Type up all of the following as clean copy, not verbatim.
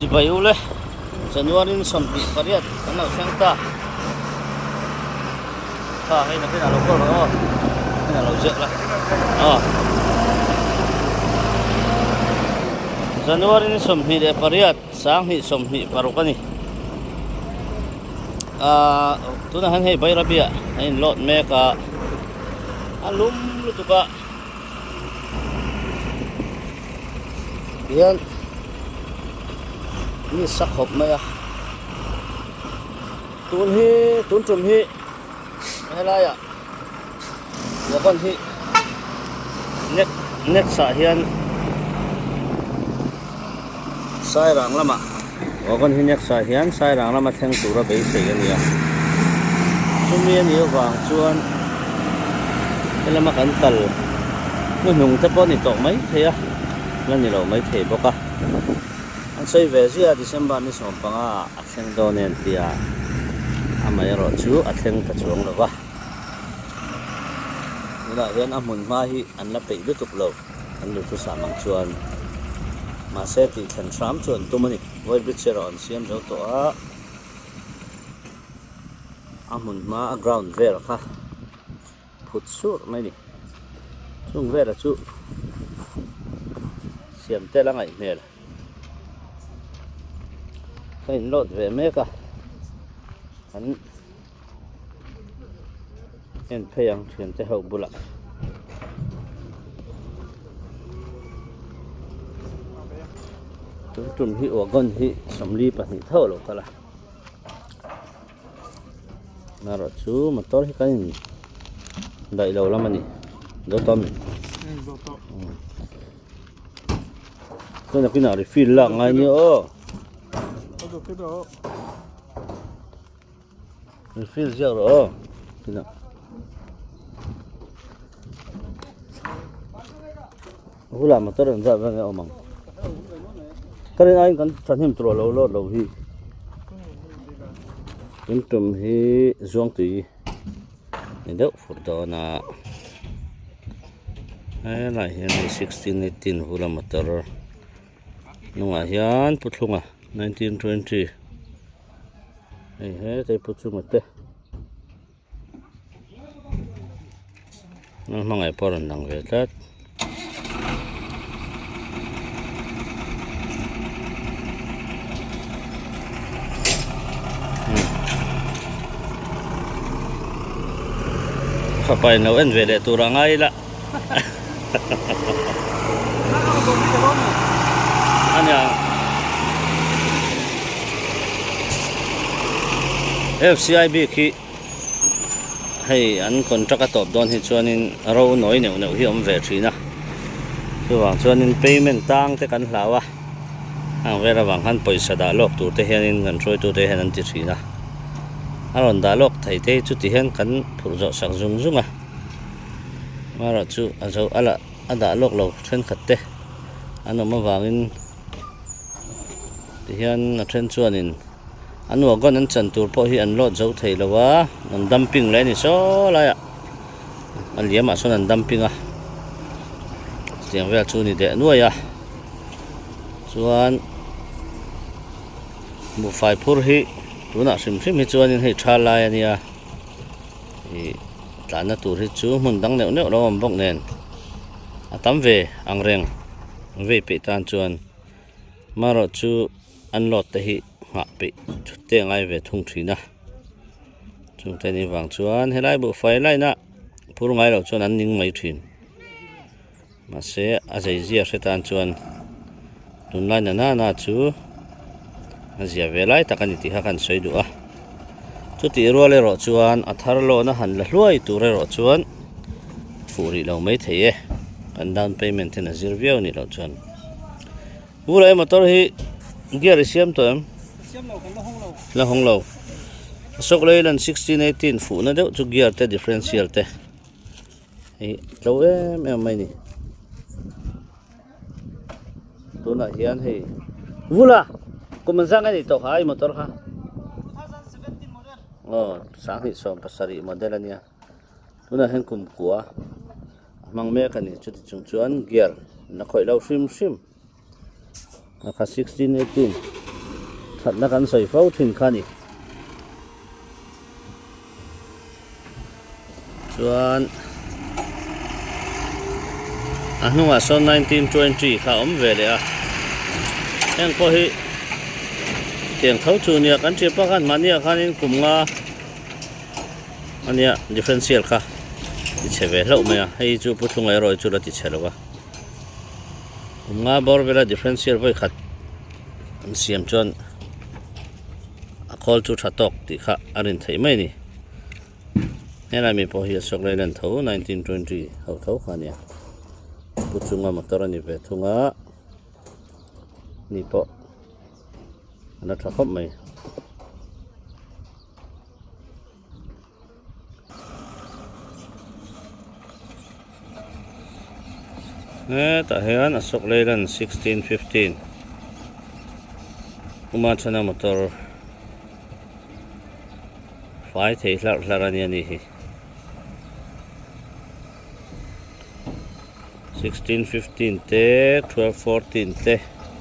Bayu le January sompi pariat anau sengta ha hai na pina lokor pina lojek lah January sompi de pariat sang hi sompi parukani tuna han hei bairabia in lot meka alum lutuka yan ni sak hop maya tun chum hi helaya wakan hi nek sa hian sai rang lama wakan hi nek sa hian sai rang lama theng tura be sei ania chumi ani wang chuan elama kan tal nu nung te pon ni to mai theya lan ni lo mai thei boka an sei ve zia December ni som panga atheng donen tia amai ro chu atheng ta chuang lo wa ila hian amun ma hi an la pe lutuk lo an lu tu samang chuan ma se ti than tram chuan tumani voi bichero an siam zo to a amun ma ground ver kha phut sur mai ni chung ver chu siam te la ngai nel kai lot ve meka an en pheyang thian te ho bula tum hi wagon hi somli pani tho lo kala naro chu motor hi kan dai lo lamani do tom na pina refill la ngai ni refill zia ro pina hula motor an za ba ngai omang karen ai kan thanim tro lo hi tum hi zong ti ni deuh fur dona ai lai hian 16 18 hula motor nunga hian putlunga 1920 he te puchunga te na mangai poran dang ve tat kapai no en ve le turangai la anya FCIB ki hei an contract a top don hi chuanin ro noi neu hi om ve thina chuwang chuanin payment tang te kan hlawa ang vera wang han poisa da lok tur te hianin kan troi tu te hian an ti thina aron da lok thai te chu ti hian kan phurjo sak zum zunga mara chu azo ala ada lok lo then khat te anoma wangin ti hian a then chuanin an wagon an chan tur po hi an lot zo thei lawa an dumping le ni so la ya an liam a son an dumping a tiang vel chu ni de nuaya chuan mu fai phur hi tuna sim hi chuanin hei tha lai ania i tlana tur hi chu mun dang neu lo am bok nen atam ve angreng ve pe tan chuan maro chu an lot te hi nga pe te ngai ve thung thina chung te ni wang chuan helai bu fai lai na phur ngai lo chuan an ning mai thin ma se a zai zia setan chuan tun lai na chu azia velai takani ti hakan soidu a chuti role ro chuan athar lo na han la hluai ture ro chuan furi lo mai theye kan down payment na zirviau ni lo chuan ulai motor hi gear siam to em la hong lo sok leilan 16 18 fu na deuh chu gear te differential te hi lo em mai ni tuna hian hei vula kumanzang ani to khai motor kha 2017 model sang hi som pasari model ania tuna hen kum kwa mang me kan ni chuti chungchuan gear na khoi lo sim aka 16 18 ขัดนักกันใส่เฝ้าถึงคันอีกส่วนนุ่งอ่ะส่วน1920ข้าเวเลยอ่ะยังพอให้เตียงเขาจูเนี่ยกันเจ็บปะกันมันเนี่ยคันนี้กลุ่มงาอันเนี้ย differential ค่ะติดเฉลแล้วไหมอ่ะให้จูพูดถึงไอ้รอยจูละติดเฉลวะกลุ่มงาบอร์เวลา differential ไปขัดอันเสียมจนคอลจูชัดตกติค่ะอันนี้ไทยไหมนี่นี่เรามีพอเฮียสกเลยนั่นเท่า1920เท่าคันเนี่ยพูดถึงงามตระนี่เวทุงะนี่พออันนั้นถ้าครบไหมแต่เฮียนสกเลยนั่น1615อุมาชนะมอเตอร์ไฟเทสลารานีนี่1615 เต1214 เต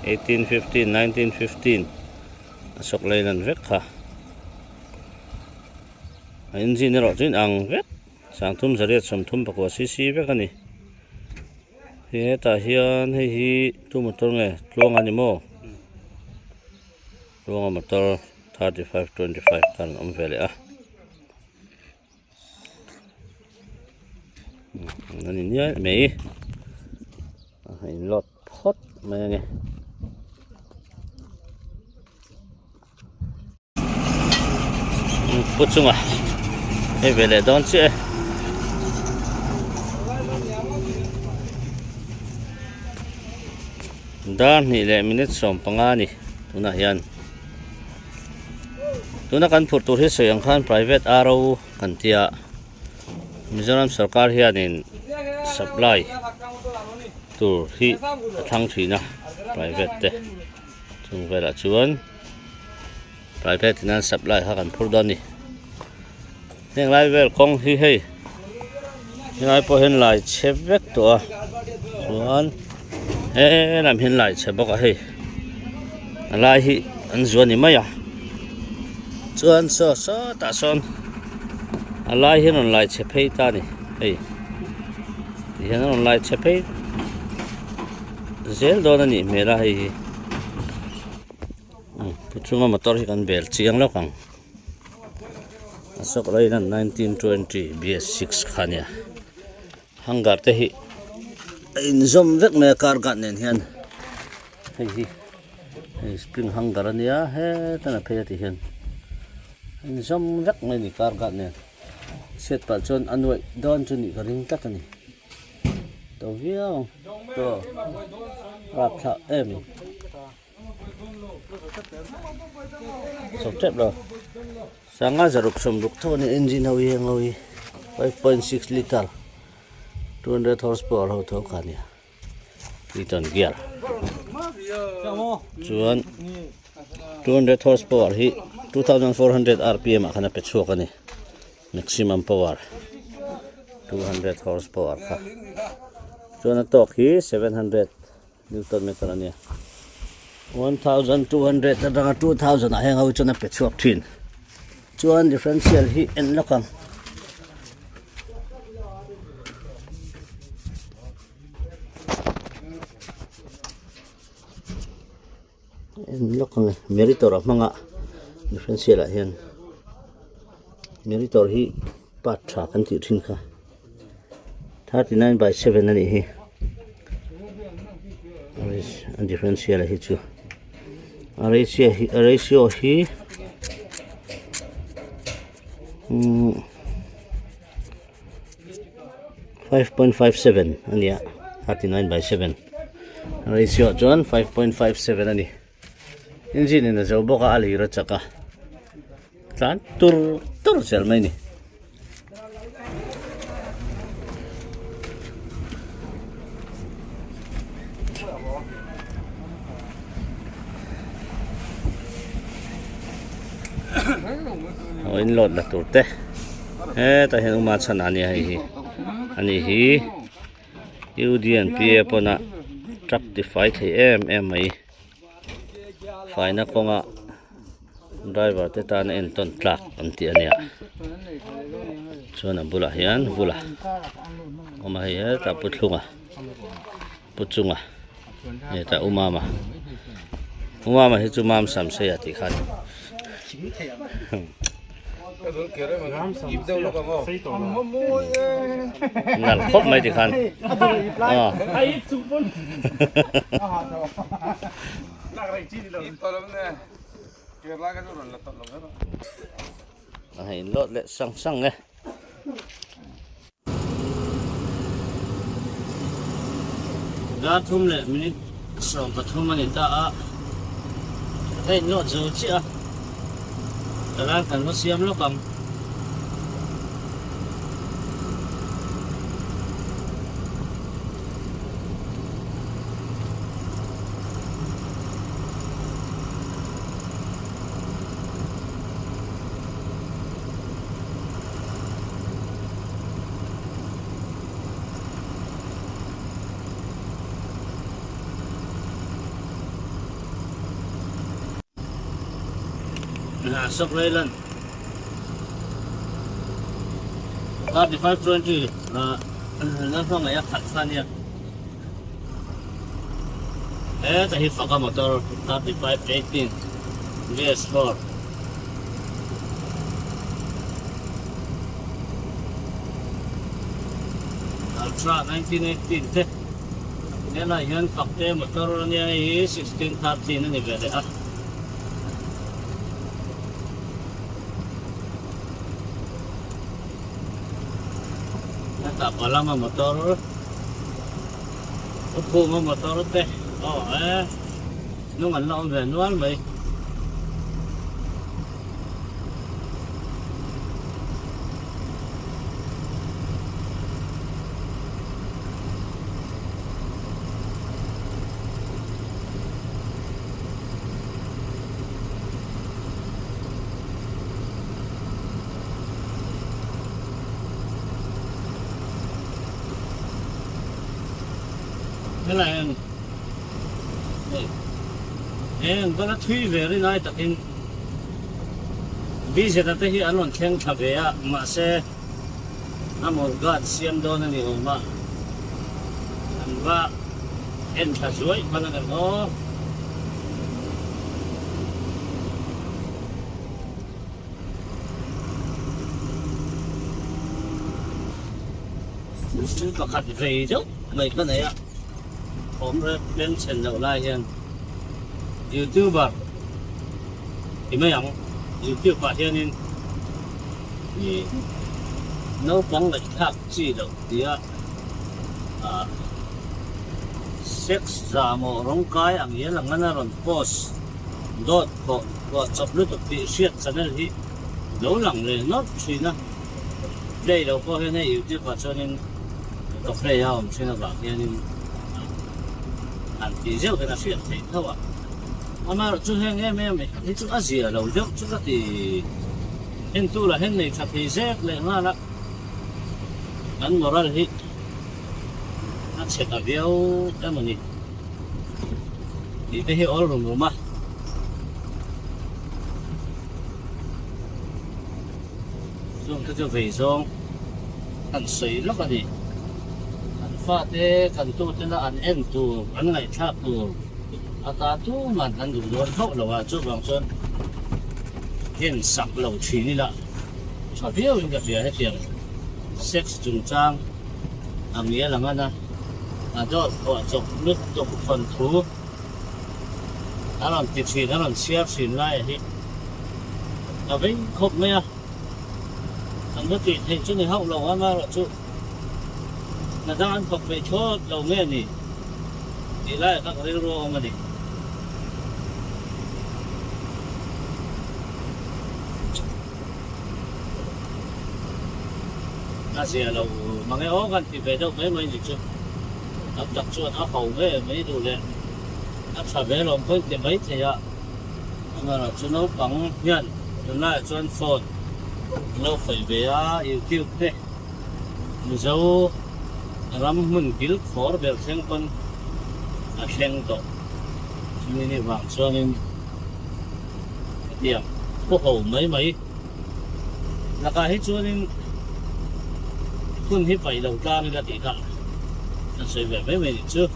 1815 1915สกเลยนั่นเวกค่ะอินจินรอจินอังเวกสังทุ่มเสรียดสมทุ่มปกวาซีเวกันนี่เฮียตาเฮียนให้ฮีทุ่มมอเตอร์ไงลวงอันนี้โมลวงมอเตอร์3525กันเวเลยอ่ะนั่นนี่ไม่ให้รถพดมาไงปุ๊บจุงอ่ะให้เวลาดอนเช่ด้านนี่แหละมินิสองปังงานี่ตัวน่ะยันตัวน่ะกันพูดตัวที่สวยงาม private arrow กันที่อ่ะมิโซรัมसरकारเฮียนิน supply ตัวที่ทั้งที่นะ private เตะถึงเวลาชวน private นั้น supply หากันพูดดอนนี่ยังไงเวลคงที่ให้ยังไงพอเห็นหลายเชฟเวกตัวส่วนนำเห็นหลายเชฟบอกว่าให้อะไรที่อันส่วนนี้ไม่อะส่วนตาส่วนอะไรที่นั่นหลายเชฟให้ตานี่ที่นั่นหลายเชฟให้เซลโดนนี่เมื่อไรพูดถึงว่ามาต่อที่กันเบลเชียงแล้วกันสกเลยนั่น1920 BS6 คันเนี่ยฮังการ์เตหิอินซอมเวกเมการกันเนี่ยเห็นเฮ้ยสปริงฮังการ์เนี่ยเฮ้ตั้งแต่เพย์ที่เห็นอินซอมเวกเมนี่การกันเนี่ยเสร็จปัจจุบันอันไว้ดอนจุนี่ก็ริงตักนี่ตัวเวียวตัวรับพระสมเจ็บเลยสังกัดจะรุกสมรุกเท่านี้เอนจินเอาอย่างเอา 5.6 ลิตร 200 horsepower เท่ากันเนี่ยreturn gear ส่วน 200 horsepower ที่ 2,400 rpm ขนาดเป็นชั่วกันนี่ maximum power 200 horsepower ค่ะส่วนตัวที่700 newton meter เนี่ย 1,200 dan 2,000 ayang au chona pe chok thin chuan differential hi en lokang meritor manga differential a hian meritor hi pat tha kan ti thin kha 39/7 ani hi and differential hi chu ratio hi 5.57 ania 39/7 ratio chuan 5.57 ani engine in zo boka ali ra chaka tlan tur sel mai ni in lot la turte ta hen ma chan ani hi UDN PA pona truck the fight em ai fai na konga driver te ta na en ton truck an ti ania chuan a bulah hian vula oma hi ta putlunga puchunga e ta umama hi chu mam sam se ati khan ngal khop mai ti khan ai chu pun hay lót lệ sang sang nè ra thum lệ mình sòng bát thum anh ta đây lót dầu chứ à ra cần nó xiêm nó cầm sốc lên lần 3520 là nó không phải thật phan nha eh tại hiện có motor 3518 VS4 Ultra 1918 thế nên là hiện có cái motor này 1613 này về đấy à tak lama motor upu motor teh nu ngan lo về nuan mày thế là em có nó thui về đây này tập in bây giờ ta thấy anh còn khen thà về à mà sẽ anh một gạt xiêm đôi này nhiều mà anh va em thà suối mà là nó chúng ta khát về chứ mấy cái này ạผมเป็นเช่นเดียวกัน YouTuber ที่ไม่ยัง YouTuber ที่นี่นี่น้องฟังเลยทักจีดเดียเซ็กซ์จามอร่างกายอันนี้หลังนั้นเราโพสดอทก็จับลูกตัวที่เสียดสันนิษฐานหลังเลยนัดชีนะได้เราก็เห็นใน YouTuber ช่วงนี้ก็เฟรย์เอาชีนะบางอย่างนี้thì rêu cái là chuyện thế thôi ạ mà chú hen em thì chú ăn gì ở đầu rêu chú thì hen tu là hen này chặt thì rêu lại mà là ăn một lần thì ăn sẽ cả béo cái mà nhỉ thì đây hiểu rồi mà dùng cái cho về xong ăn sấy lắm là gì phát thế cần tu thế là ăn em tu ăn ngày khác tu ta tu mà ăn đủ luôn hậu là vào chỗ bằng chân hiện sập lẩu chỉ đi là cho biết những cái gì hết tiền sex trùng trang nghĩa là ngân đó ở chỗ nước chỗ phần thú đã làm tiệc gì đã làm xếp xỉn lại thì là với khóc mấy à ăn nước thì thấy chỗ này hậu lẩu ăn mà là chỗ là đang ăn về chỗ đầu nghe gì thì lại các cái rô mà đi là gì là mà cái ố gần thì về đâu mấy gì chứ ấp đặt chuột ấp hầu với mấy đồ lẹ ấp xả về lòng với thì mấy thì ạ mà là cho nó bằng nhận cho lại cho anh phone nó phải về YouTube đấy mình dâu ram mun bil for bel seng pon a seng to ini bang so ni dia พวกเขาไม่แล้วก็ให้ช่วยนี่คุณที่ไปเรากลางนี่ก็ดีกันนั่นสวยแบบไม่เชื่อ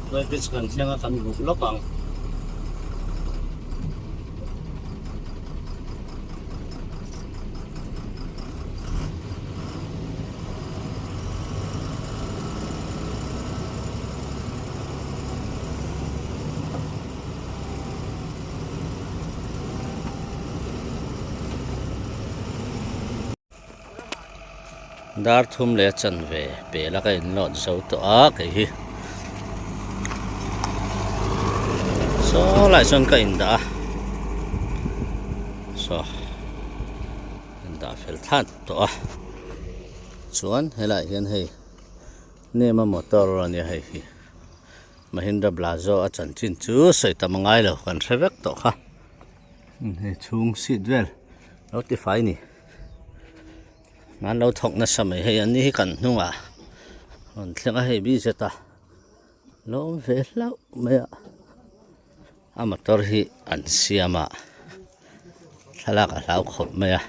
โดยเป็นการเชื่อกันบุกล็อกบังดาร์ทุ่มเลี้ยจันเวเปล่าก็อินโลดเสาตัวก็ฮีโซ่หลายส่วนก็อินดาโซ่อินดาเฟลทันตัวส่วนเฮลัยเห็นให้เนี่ยมามอเตอร์เนี่ยให้มาเห็นดับลาโซอาจารย์จินจูใส่ตามง่ายเลยกันเสวกตัวค่ะให้ชุ่งสิดเวลรถที่ไฟนี่งั้นเราถกนัสมัยให้อันนี้กันนู่นว่ะมันเรื่องให้บีเจตาลมเวลแล้วไม่อะอามาตัวที่อันเสียมาถ้าลักเราขบไม่อะ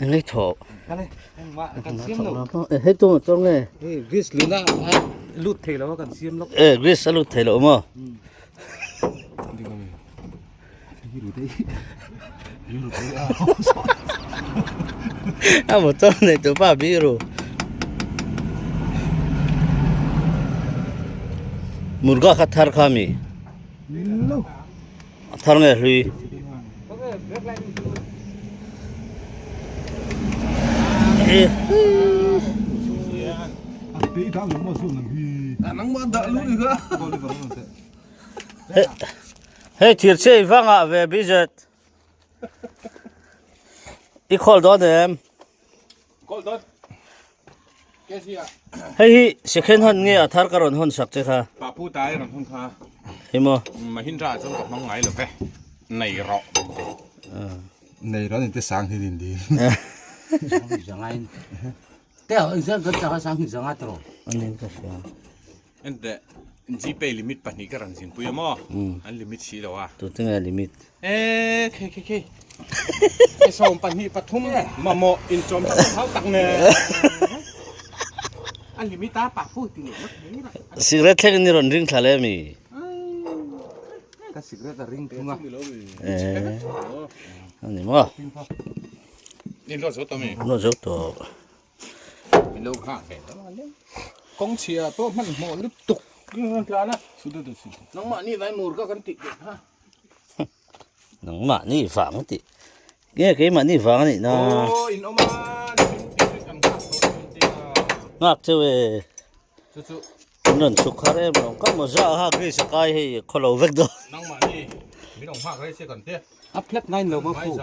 อันนี้ถกอะไรว่ากันเสียมแล้ว ให้ตัวไงกริสลีน่าลุดเทแล้วกันเสียมแล้วกริสลุดเทแล้วมั้งหมดตัวเนี่ยตัวป้าบิรูมุร์กาขัดทาร์ขามีทาร์ไงลุยตีทางมาสู้นังฮีนังมาดักลุยก็เฮ้ยทีร์เช่ฟังอ่ะเวบิจัดอีกคนโดนเอ็มเฮ้ยเช็คเห็นหันเงี้ยทาร์การันหันสักเจ้าค่ะป้าผู้ตายรันทุนค่ะเฮ้ยมั้งมาหินราชกับน้องไงหรือเปล่าในรอในรอนี่จะสร้างที่ดินดีjangan teh insan kerja sang jangan terus ini kasih ente GP limit pani karan sin puya mo an limit si lo ah tu tengah limit ke som pani pathum mamo in chom thau tak ne an limit ta pa pu ti cigarette lagi ni ron ring thale mi ka cigarette ring thunga ani moนี่รถสดตัวมีรถสดตัวมีลูกห่างเห็นแล้วเนี่ยกองเชียร์ตัวมันหมดลึกตุกกันกลางนะสุดสุดน้องหมานี่ไว้หมูก็กันติดฮะน้องหมานี่ฝังติเนี่ยกี่หมานี่ฝังนี่นะโอ้อินออกมางักเจ้าเอ๋นั่นสุขาเร่มันก็มาจ้าฮะกี่สกายให้คนเราเวกด้วยน้องหมานี่มีน้องห่างเลยเสียกันเตี้ยอัพเล็กนั่นเรามาพูด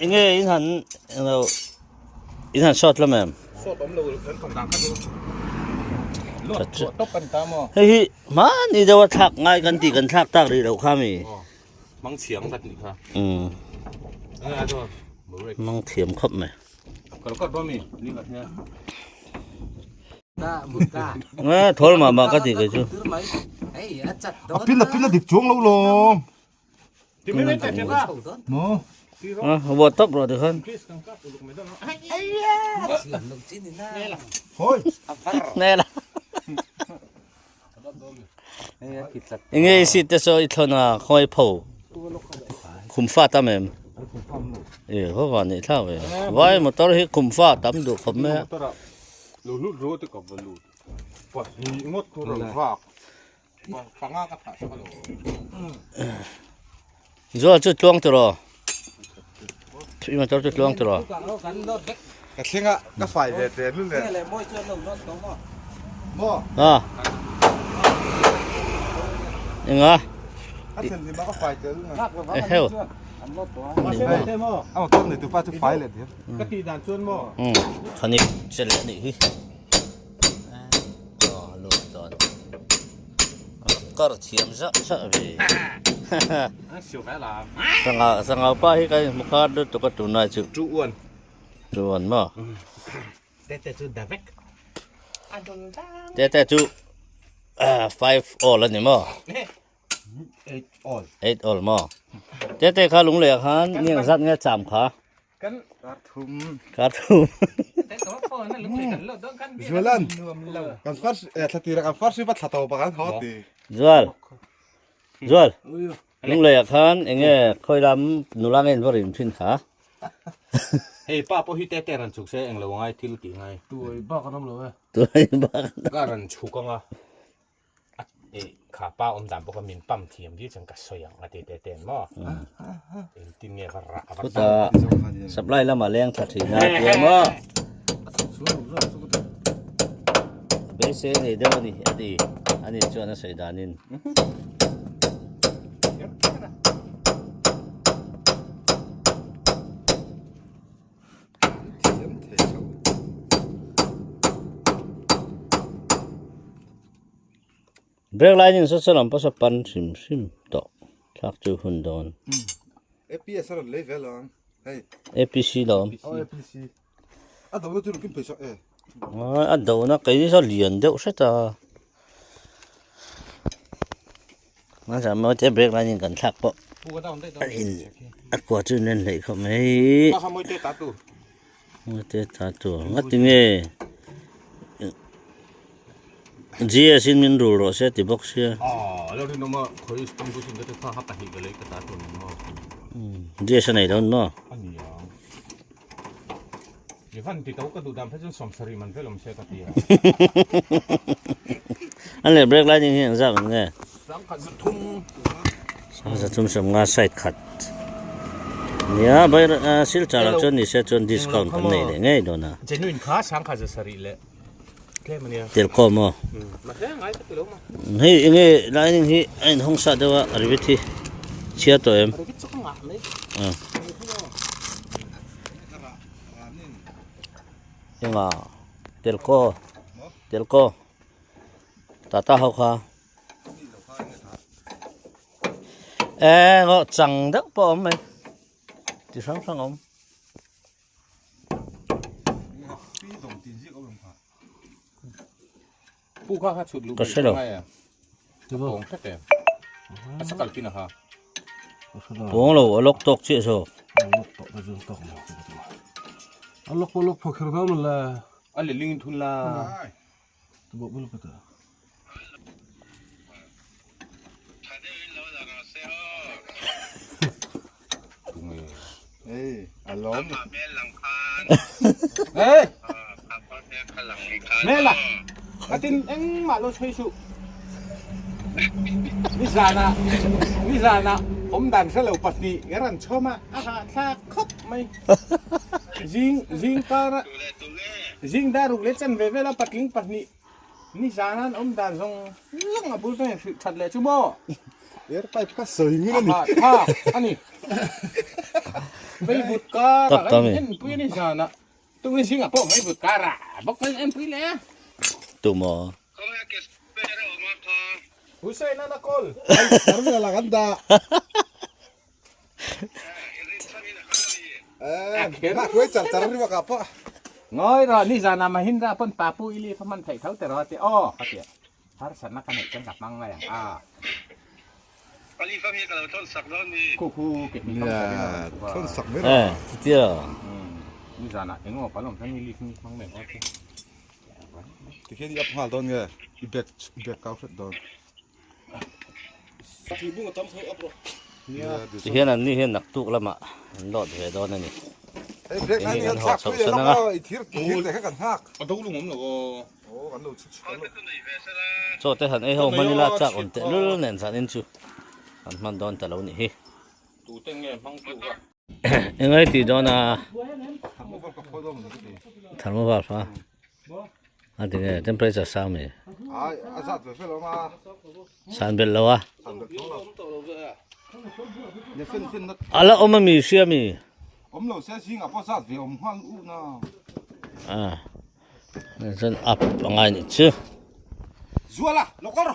이게 인한 숏 라면 숏 엄로 전 건강 카드 롯 똑같은 다뭐 헤히 많이 저와 탁 나이 간디 간 탁탁이라고 감이 망치양 같으니까 아저 망티엄 컵네 그럴 것 놈이 니가 그냥 ta muka 돌마 마까지 그죠 ấy chặt đó pin là điệp chuông lâu luôn 뒤에 됐다 뭐 vô tốc rồi được hơn thôi nè là nghe xịt cho ít thôi à khói phổ khum pha tắm em có còn này sao vậy vay một tao hết khum pha tắm được không mẹ lụt rú tôi có vừa lụt quả nhị ngót thôi rồi phạc phạc ngã cắt phải rồi chút chuông rồiพี่มันจะจุดล่วงตลอดกระเทียงอ่ะก็ไฟเด็ดๆนู่นเลยบ่ยังไงถ้าเส้นที่มันก็ไฟเจอนู่นนะเฮ้ยเอาต้นเลยตัวป้าจะไฟเลยเดี๋ยวก็ตีด่านชวนบ่คันนี้เสร็จแล้วนี่ kar thiam za sa ve เสียวแม่ลา sanga pa hi kai mukha du to ka tu na chu จูอ้วน chuan ma แต่จูดาเวก te chu 5 all ani ma 8 all 8 all ma te kha lung le khan niang zat nge cham kha กัน Kartum. ka thu แต่ตัวฟอนนั่นลุงเลยกันแล้วต้องกัน Jualan. Kan fars tlatira kan fars pa tlatau pa kan hoti. zual lung le khan enge khoiram nulang en vorim thin kha เฮ้ยป้าพอฮิตแต่รันฉุกเสเองเลยว่าไงที่ลุตีไง ตัวบ้าก็น้ำเลย tu ba ก็รันฉุกก็nga เอ้ขาป้าอมดำพวกมินปั๊มเทียมที่จังกัดสอยอย่างเตะมั้งทีนี้ก็รัก ku ta supply la ma leng tha thina tu ma be se ni de ni ani chuan a sei danin break line in so salam pa sa pan sim to thak chu hun don APS ar level on. Hey. apc dom Oh APC. Ado no tu kin pesa a do na kai ni so lian deuh se ta ma sa mo te break line in kan thak po พูดก็ต้องได้ต้อง in a kwa chu nen lei kho mai ป้าขโมยเตะตาตู้ mo te ta tu ngati nge Jia sin min rul ro se ti box ya อ๋อแล้วที่น้องมาคอยสปอนกูชิงก็จะพาฮับไปหิกันเลยก็ตาตัวนึงมั้ง Jia sa nei don no อันนี้อ่ะเดี๋ยวฟันติดตัวก็ดูดำเพราะฉะนั้นสมสรีมันเวลามันเชื่อกันดีอ่ะ an le break line in hian za man nge สังขัดทุ่ง sa tum sam nga side cut nia bai sil cha la chon ni se chon discount kan nei le ngai dona เจนุนค้าสังขัดสรีเลยแค่มันเนี่ย tel ko mo มาแค่ไงก็ตัวลงมา hei nge line in hi ein hong sa dewa arviti chia to em อะไรก็จะงะเลย nga tel ko tata ho kha ngo chang dak po om mai ti sang sang om Pi dong tin ji ko lum pa. ผู้ค้าชุดลูก ก็ใช่หรอ จะบอกแค่แต่สักการกินนะฮะ pong lo lok tok chi so Allah polok fakir kamu lah อันลิงทุนละ tu buat belum betul Hey, alom. เฮ้ยแม่ล่ะอาทิตย์เอ็งมาเราช่วยสุนิสานะผมดันเสลวปัตติกรันชอบมาอาหารซาคบไหมจิงการะจิงดารุเล็ดจันเวลาปัตติงปัตตินิสานะผมดันส่งลังอ่ะบุญเป็นชัดเลยชั่วโมง Er pa pa soi ngi ni. ท่าอันนี้ไม่บุตรการะเอ็นปุ้ยนิสานะตัวนี้สิงคโปร์ไม่บุตรการะบอกเป็นเอ็นปุ้ยเลย tu mo Hussein na nakol. Ay, karmi la ganda. Ma kwet chal tarri wa ka pa. Ngoi rồi ni sana mahinda pon papu ili paman thai thau te ro te o atia. Har sana kan chen kap mang ngai a. Ali fa mi ka lo thon sak don ni. Ku ke ni Ya, thon sak me. ti ti lo Ni sana engo palom than ni li ni mang men o te. Ti ke di ap hal don nge. Ibek ka set don. Ti bu tom thai apro. Ya, ti hian an ni hian nak tuk lama an lot ve don ani Hey, break na ni thak ku le na ko ithir te ka kan hak. A do lu ngom lo. Oh, kan lo chu chu. so te han ei ho manila chak on te lul nen san in chu an man don ta lo ni hi Tu teng nge mang tu ga. engai ti dona Mo fa ka pho do mo ni. thermobal fa adinge temperature sa me Ai, azat ve fe lo ma. san bel lawa San be lo. Ne fin na. ala oma mi sia mi Om lo se sing apo zat ve om hal u na. zen up angai ni chu Zuala, lokor.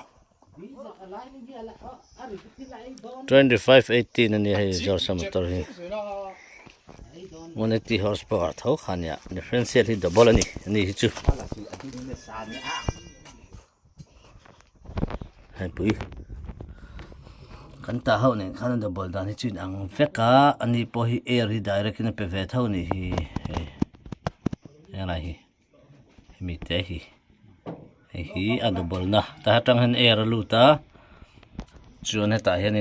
2518 อันนี้ให้จอร์สมอเตอร์นี่180 horsepower เท่าคันเนี่ย differential ที่ double อันนี้จูให้ปุ้ยกันตาเฮาเนี่ยคัน double ดานนี่จูอังเฟกะอันนี้พอฮี air ที่ direct นี่ไปเวทเท่านี่อะไรมีเตะฮีอัน double นะแต่ถ้าจังหัน air ลูตาจวนให้ตาเห็น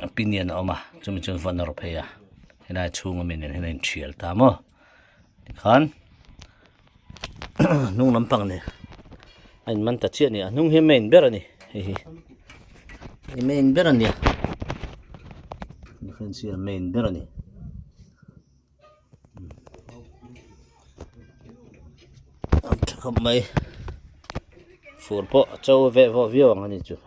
opinion ออกมาจะมีจุดฟันรบเฮียให้ได้ชูงมินให้ได้เชียร์ตามอ่ะคัน นุ่งลำปังเนี่ยอันมันตัดเชือกเนี่ยนุ่งเฮมเมนเบอร์นี่เฮมเมนเบอร์เนี่ย differential main เบอร์นี่จะเข้าไปฟูร์ปะเจ้าเวฟวิวอันนี้จุด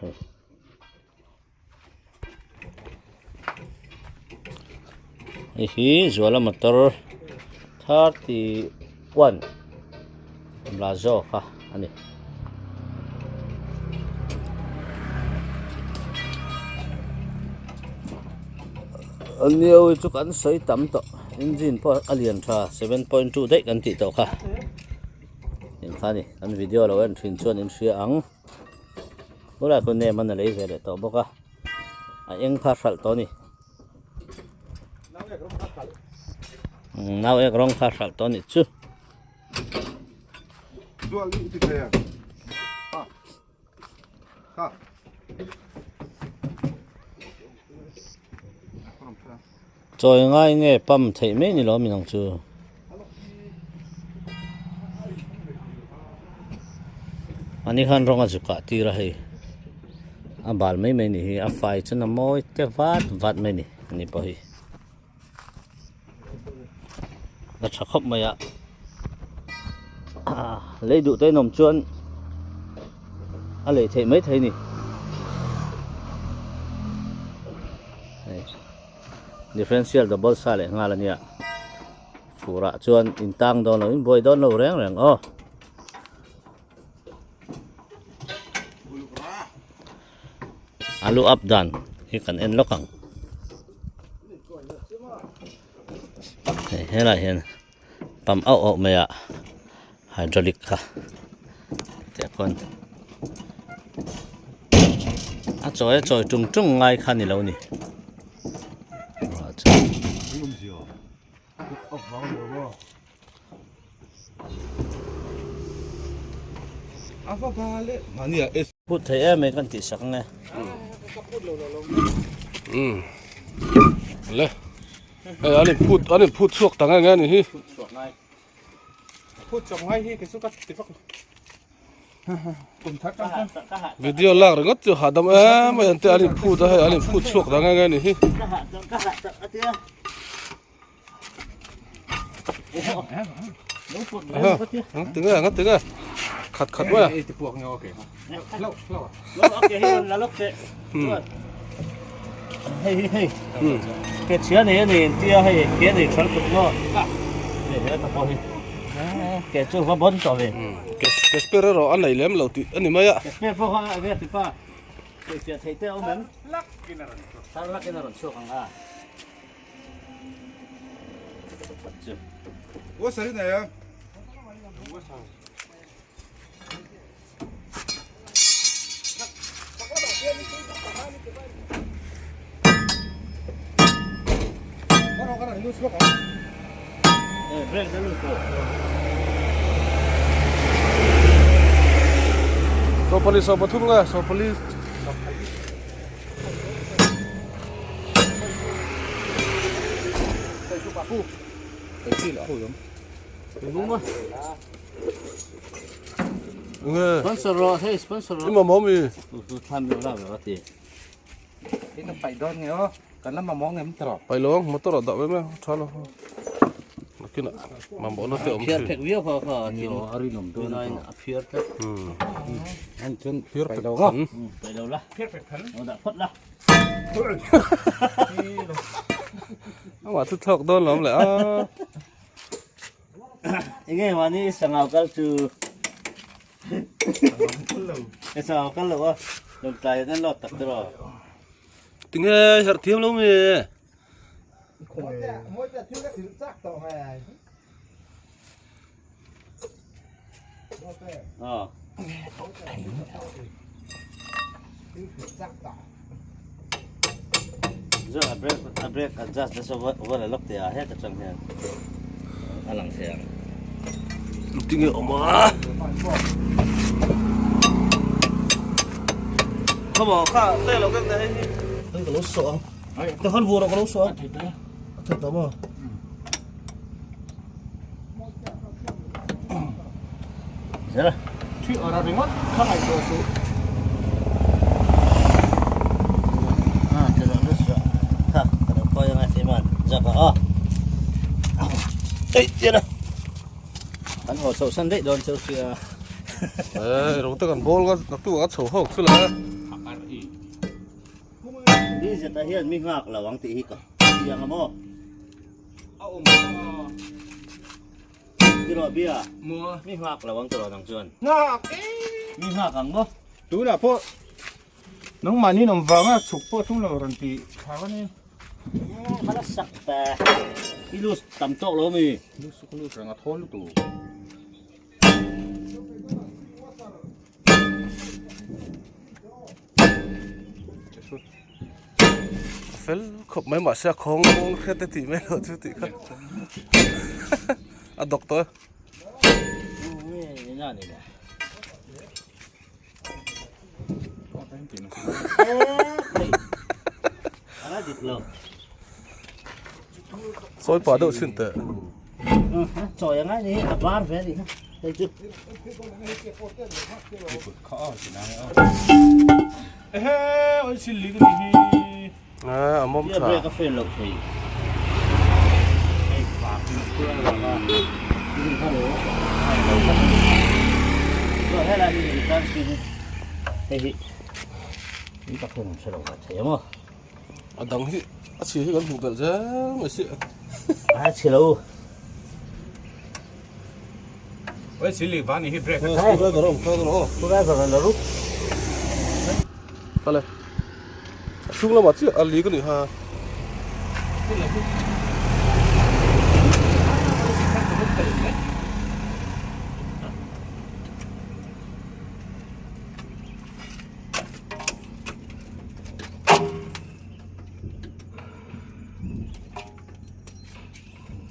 Jual motor 31 Blazo kah ani itu kan soi tam to engine po alien tha 7.2 dai kan ti to kha in khani an video lo en thin chuan in ria ang bula ko ne man lei vele to boka a eng kha sal to ni Now ek rong kha sal to ni chu Jual ni ti kaya ha choi ngai nge pam thei me ni lo mi nang chu ani khan rong a chu ka ti ra hei a bal mai mai ni hi a fai chu na moi te vat mai ni ani po hi đã sắp khóc mày ạ lấy đủ tay nồng chuôn lấy thấy mấy thấy nè differential double sai lại ngay là nhỉ phụ rạ chuôn in tăng đó nó in bôi đó lâu rèn rèn ô alu up done thì cần en lock cẳng thế là hiện pump out mày ạ hydraulic ha để con trời trùng trùng ngay khăn này lâu nè apa balik mani ya es phút thấy em mấy con tỉ sắc này le anh phút suộc tăng nghe này hiพูดจงให้ที่กิสุกัดติดฟักvideo lag rồi ngất chưa hả đâm mà anh thấy anh phút suộc tăng nghe này hi tiếng à khát quáไอ้ที่พวกเงาโอเคเล่า ok là lúc sẽ hey cái chứa này tia hay cái này穿cục nó để nó tập cái chỗ có bốn trò về cái spare rồi anh này lém lâu tí anh này mấy ạ cái spare phô hoa về thì pha cái thấy tao mắm lắc cái nào chỗ hàng à Ủa sao thế này à? break the loop so pathum ga so police sponsor rồi hey sponsor rồi nhưng mà mồm gì tham gia làm cái gì cái nó phải đón nghe đó còn nó mà món em trọ phải luôn motor ở đậu với mày cho nó kia nè mà bỏ nó tiêu phía phía view phở nhiều ari nồng tôi nói phía thế anh chân phía phải phải đầu đầu không phải đâu lá phía phải khấn nó đã phất lá mà thức thọc đơn lắm lại nghe mà ní sang ao cá chư cái sao cá lẩu ลงตายนั่นรอดตักตลอด ติงเฮหาเทียมแล้วมี มดจะถือก็ถือจักต่อให้ อ๋อ จักต่อ zo a break adjust this over a look there he ka chang he alang theng ติงเฮออกมาเขาบอกข้าเต้เราก็ได้นี่เฮ้ยก็รู้สองแต่คนวัวเราก็รู้สองถูกต้องมั้ย zela ชื่ออะไรงดข้างในตัวสู terus ha kalau kau yang ngasih man jaga ah dia dah kan ho so san dei don so sia เราต้องกันบอลก็นักตัวก็โฉบหกสุดแล้ว ni zeta hian mi ngak lawang ti hi ka yang amo เอาอม tiro bia มัว mi ngak lawang tiro nang chuan งอกเอ๊ะ mi ngak ang mo ดูนะพวกน้องมานี่น้องฟังอ่ะฉุกพวกทุ่งเรารันปีถามว่านี่ hala sak ta ilus tam tok lo mi ลูกสุกลูกแรงอ่ะท้อนลูกตู่ เฟลขบไม่มาเสียของแค่ติไม่หลดติครับอ่ะด็อกเตอร์ ni na ni da ก็เป็นจริง ala dit lo ซอยป่าเดือดขึ้นแต่ cho yang ai ni abar ve ni dai chu ข้าวสินะเฮ้ยโอ้ยสิลิกนี่ มอม dia ชา break ka fel lo thei ai pa kin tua la la ni ha lo ai lo ka lo he la ni kan ski hei ni ka khon se lo ka thei mo อ่ะดังที่อ่ะชี้ให้กันถูกแต่จ้าไม่เสีย ai chi lo โอ้ยสิลิวานี่ฮิเบรก เข้าได้ก็ร้องเข้าได้ก็ร้อง tu ga ga la ru อะไรช่วงละมาที่อันลีกันนี่ฮะ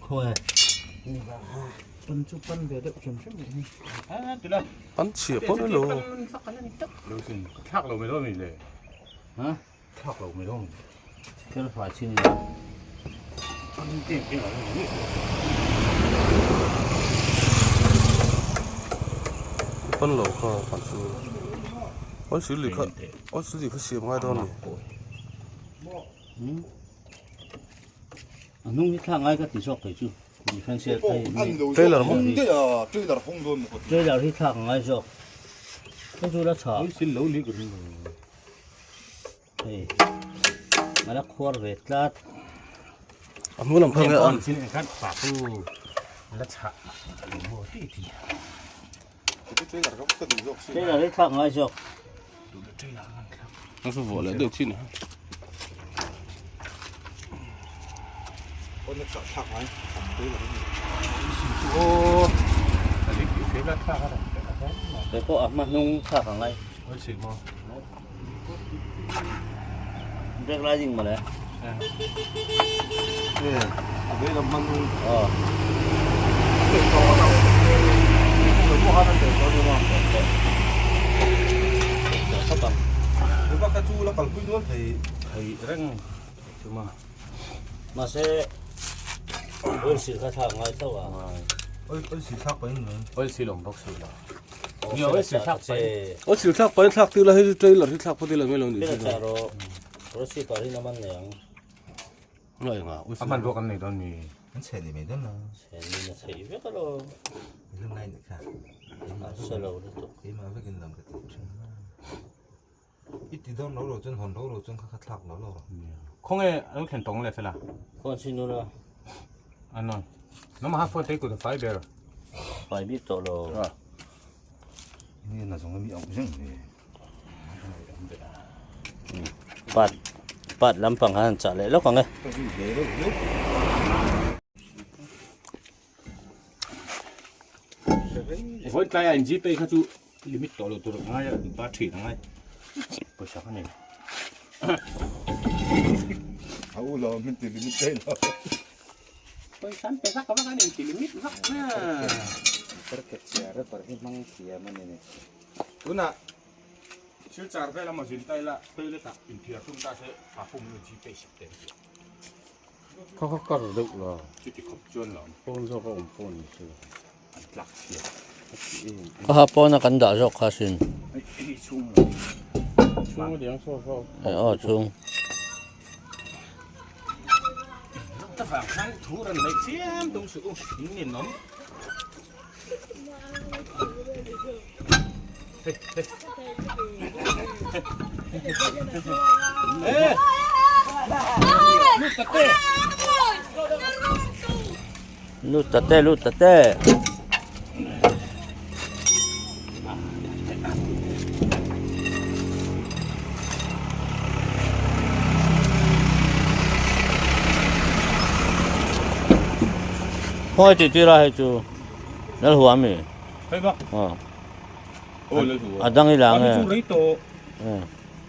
khoi ปันจุปันเดี๋ยวเดี๋ยวชมชมนี่อ่ะติละ อันเฉียบพอได้หรอ รู้สิทักเราไม่รู้มีเลย ha ทักเราไม่รู้ ke lo fa chi ni ปันเต็มเต็มอะไรนี่ ปั้นเหล่าข้าผ่านซื้อวันซื้อหรือข้าวันซื้อหรือข้าเสียง่ายตอนนี้ nung ni thang ai ka ti sok thei chu differential thei Trailer mo trailer hong don mo trailer hi thang ai sok ko chu la cha โอ้ยสิเหลวลิกนี่ hei mala khwar ve tlat อันนู้นลำพังไงอัน สินี่ครับปากกูละฉะโอ้ที่ที่ trailer ka ka du jok si trailer hi thang ai sok นั่นสุดเลยเดือดชิ้น on ka thak mai trailer โอ้อันนี้อยู่ที่ละฉะอะไร te ko ma nung thang ai โอ้ยสิมอ break la jing ma le ave la man oh mo ha na de ko ni ma sao bằng ko ka chu la kal pui don thei ไอ้เร่งถึงมา mà sẽ ôi sự khai thác ngay sao à oi si thak pa ni โอ้ยสิลงบอกสิละ nhiều cái sự thác sẽ โอ้สิทักไปทักตีละให้ใจละที่ทักพอดีละไม่ลงนี่ biết là chả rồi rồi sự tỏ đi nó mang nẻo อะไรเงี้ย อ่ะมันบอกกันในตอนนี้ มันเสร็จไม่ได้นะ sẽ nhìn là thấy biết cái rồi เรื่องไหนนี่ค่ะ sơ lầu đi tục ที่มาไปกินลำกระตุ้นอีติดอนเราจนหอนเราจนเขาทักเรา คงไอ้ลูกเห็นตรงเลยสิละ con xin nó là อันนั้นน้ำมันฮักฟอร์เทกูจะไฟเบอร์ phải biết tỏ lầu นี่น่าสงมีเอาจังเลย ปัดลำปังหันจะเลยแล้วของไง Voi kai anh GP kha chu limit to lo to ngai ba thi ngai paisa kha nei au lo min ti limit dai lo paisa ka ba kan ti limit ha terkecil par himang sia man ni tuna sil char ve la ma jin tai la pe le ta in thia thum ta se pa phum ni GP sip teเขาก็รู้แล้ว chi ti khop chuan lam ปนก็ผมปนสิ tlak thia kahapon na kanda jok kasin ai chung ช่วงเดียวโซ่ ay chung ta phang khang thu ran lai chiam dong su in nin nom lut tate Hoi ti ra hai chu dal huam mi hai ba o le thu adang ilang chu e rei to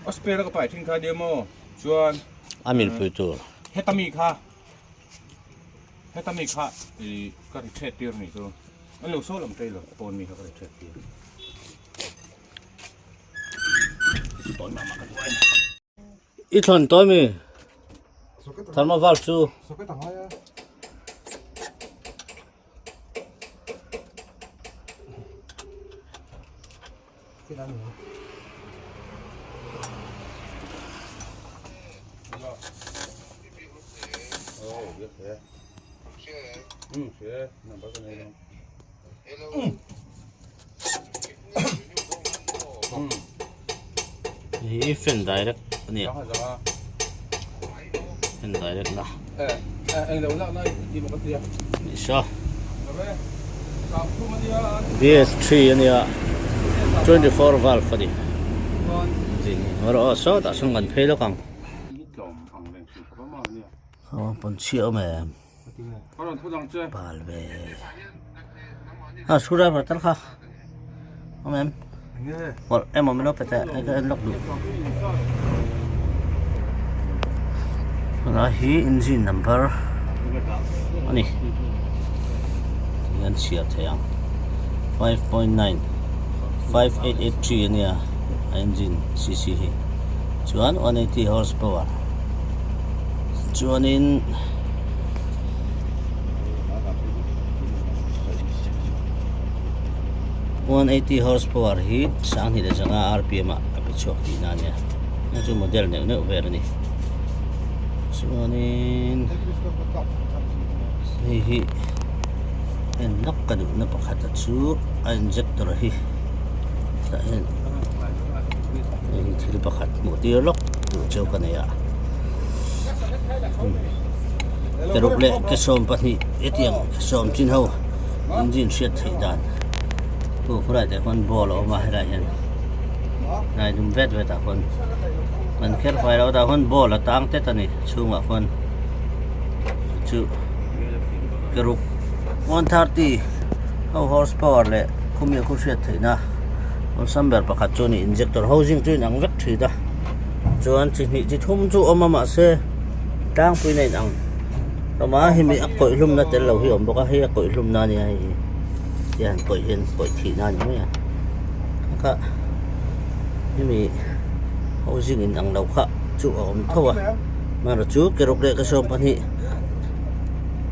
aspera ka pai thing kha demo chuan amil pu tu hetami kha I ka ri chet tir ni so an lo so lam tei lo pon mi ka ri chet tir ton ma ka duai i thon to mi tharma val chu soket tang ya hi fen direct ni fen direct na anh đâu lắc đây đi một cái gì ni sha rồi sao không mà đi à DS3 ani a 24 valve fadi zin ro so ta sung kan phelo kang lom phẳng lên sự có mà nè pon chiao me có lần thu đằng chưa bal be sura par tar kha em Well, em mới nói phải cái lốc được. Nó hi engine number. Anh yan chia thế ang 5.9 5883 anh ya engine cc hi. Chuan 180 horsepower. Chuan in $180 horsepower hi sang hi da janga RPM a pichok ti na nya na chu model ne ver ni chuanin hi en nak ka du na pakhat chu injector hi sa hen thil pakhat mo tir lok tu cheu ka ne ya keruk le ke som pathi etiang som chin ho engine set thei dan tu phải để con bò lỗ mà hay là này dùng vét về ta con mình khét phải đâu ta con bò là tăng tết này chung mà con chữ cái rục 130 horsepower lệ không nhiều không xuyệt thấy na con xăm bẹt bạc cho ni injector housing trên nắng vét thì ta cho anh chỉ thum chu ôm mà xe tăng pui này nắng rồi mà hi mi cội lum na tên lâu hi ôm bọc hi cội lum na ni ai yan cội thị na như vậy cả nhưng mà housing in ang đâu khác chú ôm thâu à mà rồi chú cái rục để cái sông pan hi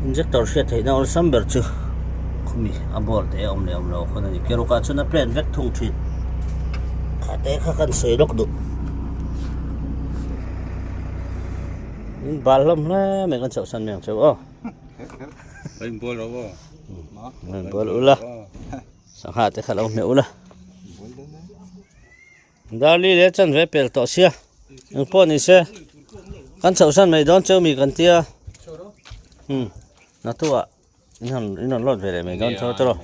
injector sẽ thấy nào xăm bẹt chứ không mi abort để ôm lâu con này cái rục à cho nó plan vết thùng thịt khát để khát cần sấy đốc được bal lắm đấy mấy con chậu săn mèo chậu ô anh bố đâu mình bữa ula sang hạ tới khát ông mẹ ula Dali le chan ve pel to sia ang po ni se kan chausan mai don chau mi kan tia na tua inon lot ve le mai don chau tro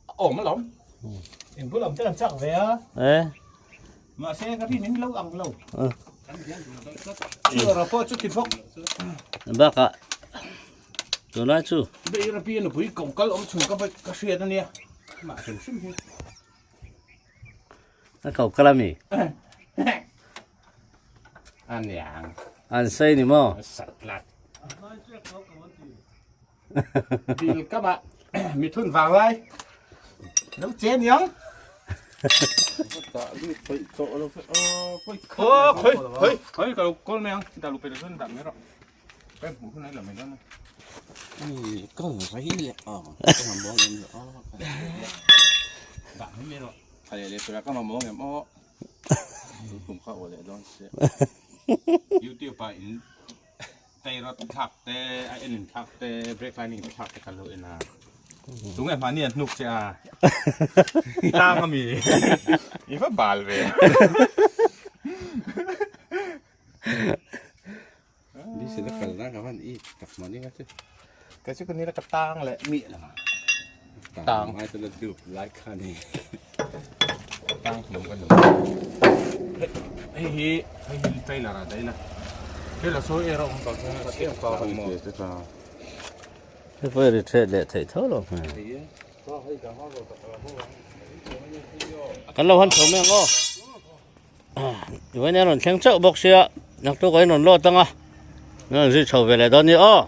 ổn mà lắm em cứ làm chắc về á มาเซ่ก็ที่นี่เราอังเรา Ờ. เชื่อเราพ่อจุดกินฟก Baka. Tu na chu. เบรปีนปุยกงกัลอมชุนก็ไปกระเสียนั่นเนี่ยมาถึงซิม Na kau kalami. อันอย่าง An sai ni mo. สัตว์ลัดปีนก็มามีทุนฝากไว้แล้วเจนยังโอ้เฮ้ยกับลูกก้นแมงแต่ลูกไปดูทุนดับไม่หรอกไปผมทุนไหนหรือไม่ได้นะ con phải con làm bông emดับไม่หรอก thầy để tôi có làm bông em cũng khó để đó ยูทิวไปเตะรถทักเตะไอเอ็นทักเตะเบรกไลนิ่งทักกันเลยนะตรงไหนมาเนี่ยนุกจ้าตามก็มีอีฟ้าบาลเว้ย đi xin nó cần ra các bạn ít cặp món đi các chứ ก็ชื่อคนนี้แล้วก็ตั้งแหละมีอะไรมา tàng ai tôi lên chụp like khăn đi ตั้งขนมกันหนึ่งเฮ้ยใจละระได้ละเฮ้ยเราโซ่เอเราของต่อช่วงก็เที่ยวต่อกันหมด thế sao Thế phải đi chơi để thấy thấu rồi. Kan lo han thau me ngo. Iwan ya non theng chau bok sia. Nak tu koi non lo tanga. Nan ji chau vele don ni o.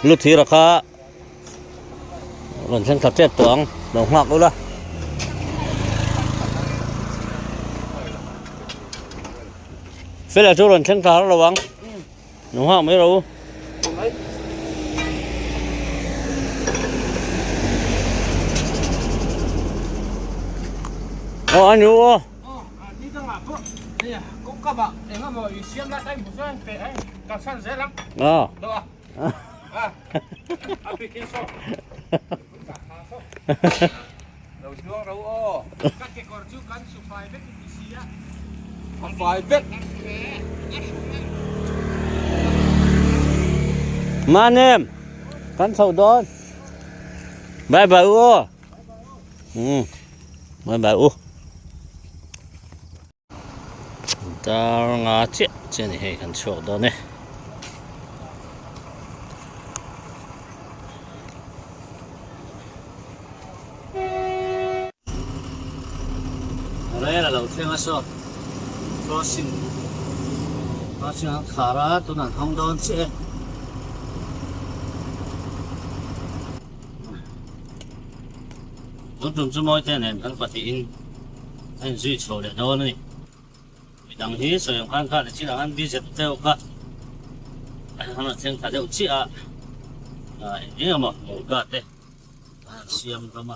Lu thi ra kha. Ron theng thap tet tuang, dong hak ula. Phela chu ron theng thar lawang. Dong hak mai ro. Anh yêu ô. Đi ra mà bố. Nè, cũng các bạn, để mà mọi xem lại đây một số anh tệ anh, càng săn dễ lắm. Ờ. Được à? Application. Đầu xuống đâu ô. Các cái con chú cắn chụp file vết cái gì á. Con file vết. Man em. Kan sau đón. Bye bye ô. Bye bye ô. Ta ngã chết trên này hay cần chỗ đó nè. Đây là đầu tiên sao? Crossing khá ra tôi nản không đón chết. Chúng tôi mới thế này anh phát hiện anh duy trì để đâu này. Đằng hí sử dụng khăn khăn chỉ là anh đi dẹp theo cả anh nó xem cả đều chỉ à nhưng mà một gạt đấy xem cơ mà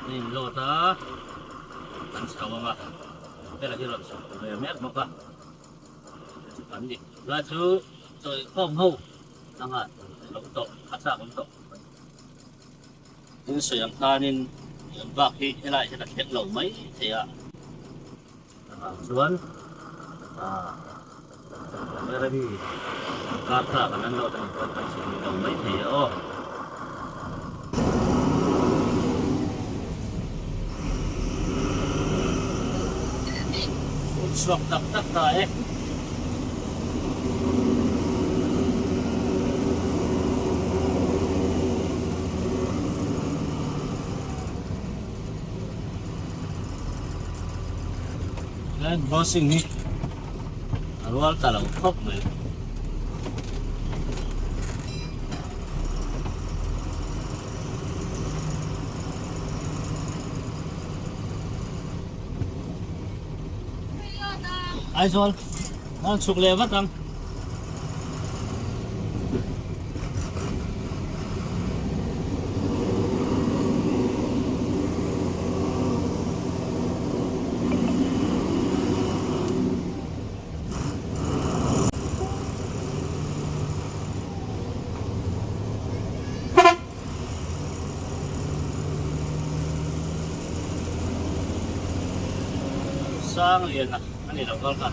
nhìn lô ta anh sao mà đây là cái lô về mét mà cả anh đi ra chú rồi không hâu đang à lỗ tổ cắt ra lỗ tổ nhưng sử dụng khăn nên bạc thì lại sẽ đặt hết lỗ mấy thì à Tuan, mereka di kata kanan lo dan kata sini dong baik ni oh. Suap tak ta Crossing ni awal talau khop mai ai sol đang sụp lề vắt tăng sang liền à anh này là con cả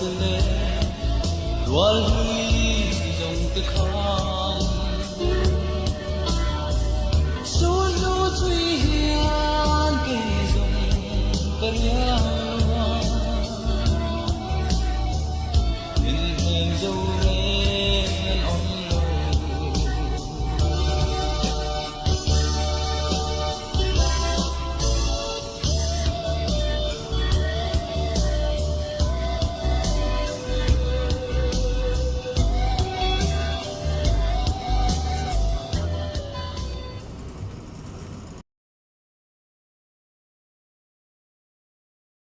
le wal hi jong te kham so no thui hian ke jong karia in hen zo